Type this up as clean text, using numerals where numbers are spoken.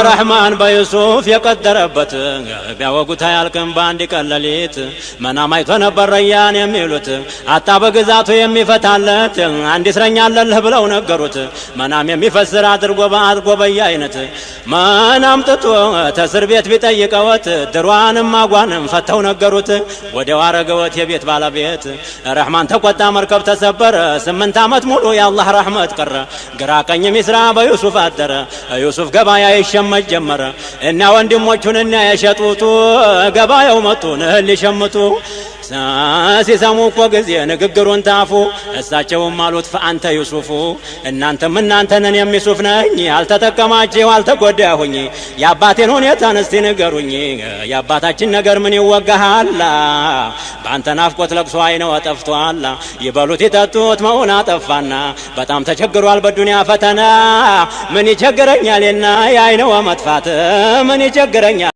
ረህማን በዩሱፍ የቀደረበት ቢያወጉት አያልቅም በአንድ ቀን ሌሊት መናም አይቶ ነበር ረያን የሚሉት አጣ በግዛቱ የሚፈታለት አንድ እስረኛ አለልህ ብለው ነገሩት። መናም የሚፈስር አድርጎ በየአይነት መናም ጥቶ ተስር ቤት ቢጠይቀወት ድሯንም አጓንም ፈተው ነገሩት። ወዲያው አረገወት የቤት ባለቤት ረህማን ተቆጣ መርከብ ተሰበረ 8 ዓመት ሙሉ የአላህ ረህመት ቀረ። ግራ ቀኝ ሚስራ በዩሱፍ አደረ ዩሱፍ ገባያ ይሸመት ጀመረ እና ወንድሞቹን እና የሸጡቱ ገባያው መጡ ሊሸምቱ ሲሰሙ እኮ ጊዜ ንግግሩን ታፉ እሳቸውም አሉት ፈአንተ ዩሱፉ እናንተም እናንተን የሚሱፍ ነኝ አልተጠቀማችሁ አልተጎዳሁኝ የአባቴን ሁኔታን እስቲ ንገሩኝ የአባታችን ነገር ምን ይወጋሃል በአንተ ናፍቆት ለቅሶ አይነው ጠፍቷል ይበሉት ይጠጡት መሆን አጠፋና በጣም ተቸግሯል በዱንያ ፈተና ምን ይቸግረኛልና የአይነው መጥፋት ምን ይቸግረኛል